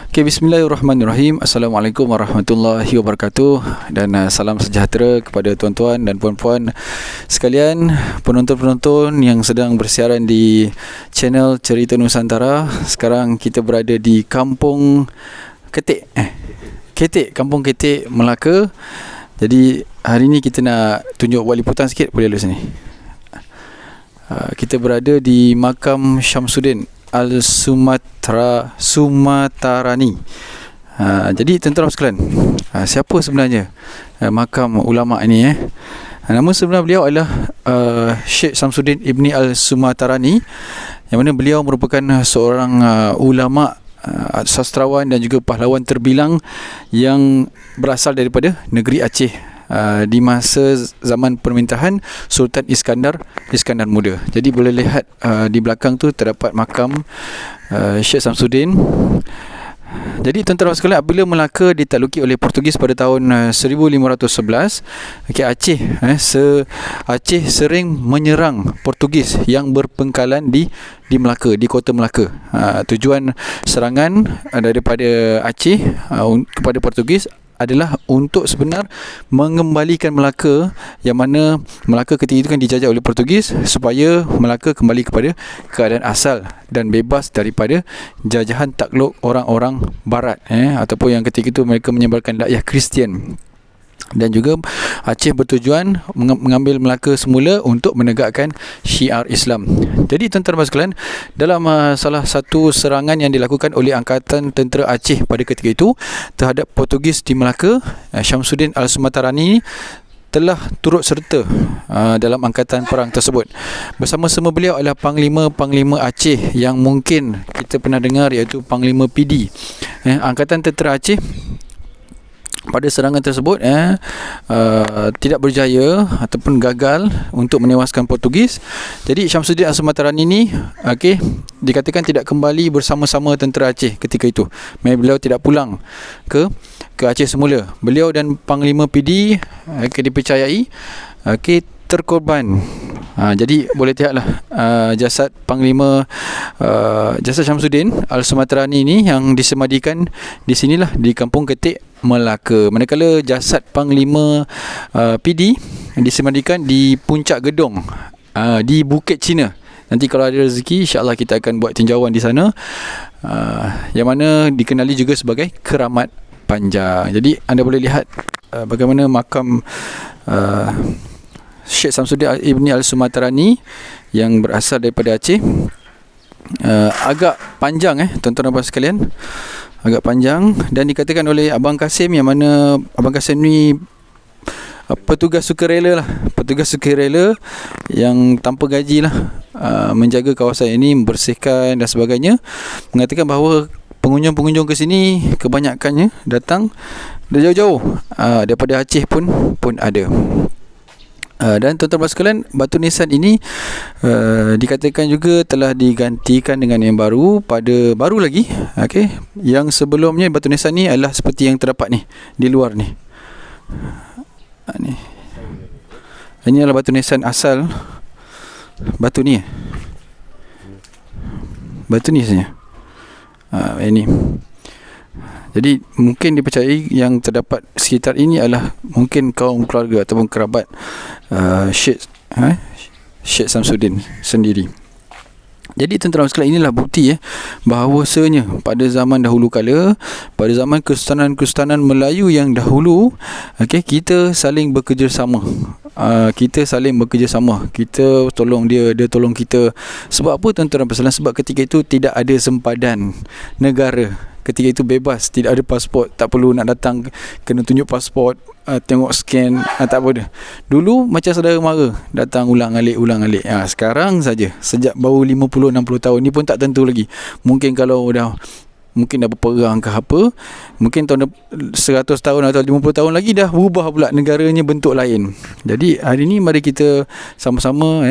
Okay, bismillahirrahmanirrahim. Assalamualaikum warahmatullahi wabarakatuh. Dan salam sejahtera kepada tuan-tuan dan puan-puan sekalian, penonton-penonton yang sedang bersiaran di channel Cerita Nusantara. Sekarang kita berada di Kampung Ketik Kampung Ketik, Melaka. Jadi hari ni kita nak tunjuk buat liputan sikit. Boleh duduk sini. Kita berada di makam Syamsuddin Al-Sumatarani. Jadi tuan-tuan sekalian, siapa sebenarnya makam ulama ini? Nama sebenar beliau adalah Syekh Syamsuddin Ibni Al-Sumatarani, yang mana beliau merupakan seorang ulama, sastrawan dan juga pahlawan terbilang yang berasal daripada negeri Aceh di masa zaman pemerintahan Sultan Iskandar Muda. Jadi boleh lihat di belakang tu terdapat makam Syekh Syamsuddin. Jadi tuan-tuan sekalian, apabila Melaka ditakluki oleh Portugis pada tahun 1511, Aceh sering menyerang Portugis yang berpengkalan di Melaka, di kota Melaka. Tujuan serangan daripada Aceh kepada Portugis adalah untuk sebenar mengembalikan Melaka, yang mana Melaka ketika itu kan dijajah oleh Portugis, supaya Melaka kembali kepada keadaan asal dan bebas daripada jajahan takluk orang-orang barat, ataupun yang ketika itu mereka menyebarkan dakwah Kristian. Dan juga Aceh bertujuan mengambil Melaka semula untuk menegakkan syiar Islam. Jadi tuan-tuan sekalian, dalam salah satu serangan yang dilakukan oleh Angkatan Tentera Aceh pada ketika itu terhadap Portugis di Melaka, Syamsuddin Al-Sumatarani telah turut serta dalam angkatan perang tersebut. Bersama-sama beliau adalah Panglima Aceh yang mungkin kita pernah dengar, iaitu Panglima PD. Angkatan Tentera Aceh pada serangan tersebut tidak berjaya ataupun gagal untuk menewaskan Portugis. Jadi Syamsuddin Al-Sumatarani ini dikatakan tidak kembali bersama-sama tentera Aceh ketika itu. Beliau tidak pulang ke Aceh semula. Beliau dan Panglima PD dipercayai terkorban. Jadi boleh lihatlah jasad Panglima jasad Syamsuddin Al-Sumatarani ini yang disemadikan di sinilah, di Kampung Ketik, Melaka. Manakala jasad Panglima PD disemadikan di puncak gedung di Bukit Cina. Nanti kalau ada rezeki, insya-Allah kita akan buat tinjauan di sana, yang mana dikenali juga sebagai Keramat Panjang. Jadi anda boleh lihat bagaimana makam Syekh Syamsuddin Ibni Al-Sumatarani yang berasal daripada Aceh. Agak panjang tuan-tuan dan sekalian, agak panjang, dan dikatakan oleh Abang Kasim, yang mana Abang Kasim ni petugas sukarela yang tanpa gaji menjaga kawasan ini, membersihkan dan sebagainya. Mengatakan bahawa pengunjung-pengunjung ke sini kebanyakannya datang dari jauh-jauh, daripada Aceh pun ada. Dan tuan-tuan sekalian, batu nisan ini dikatakan juga telah digantikan dengan yang baru lagi. Yang sebelumnya batu nisan ni adalah seperti yang terdapat ni di luar ni. Ini adalah batu nisan asal batu ni. Batu ni saja. Ini. Jadi mungkin dipercayai yang terdapat sekitar ini adalah mungkin kaum keluarga ataupun kerabat Syekh Syamsuddin sendiri. Jadi tuan-tuan sekalian, inilah bukti bahawasanya pada zaman dahulu kala, pada zaman Kesultanan Melayu yang dahulu, kita saling bekerjasama. Kita tolong dia tolong kita. Sebab apa tuan-tuan? Sebab ketika itu tidak ada sempadan negara. Ketika itu bebas, tidak ada pasport, tak perlu nak datang kena tunjuk pasport, tengok scan, tak apa dah. Dulu macam saudara mara, datang ulang-alik. Sekarang saja, sejak baru 50-60 tahun ni pun tak tentu lagi. Mungkin kalau dah berperang ke apa, mungkin tahun 100 tahun atau 50 tahun lagi dah berubah pula negaranya, bentuk lain. Jadi hari ni mari kita sama-sama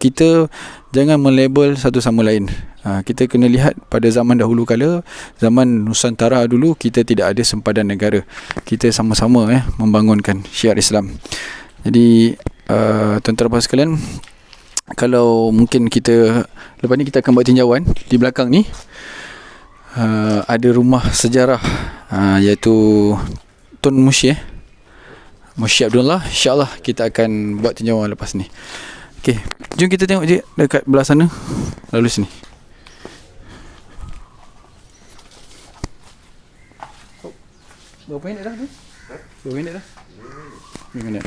kita jangan melabel satu sama lain. Kita kena lihat pada zaman dahulu kala, zaman Nusantara dulu, kita tidak ada sempadan negara. Kita sama-sama membangunkan syiar Islam. Jadi tuan-tuan sekalian, kalau mungkin kita lepas ni kita akan buat tinjauan di belakang ni. ada rumah sejarah, iaitu Tun Mushi Mushi Abdullah. InsyaAllah kita akan buat tinjauan lepas ni. Okay, jom kita tengok je dekat belah sana, lalu sini. Berapa minit dah tu? 2 minit dah? 2 minit.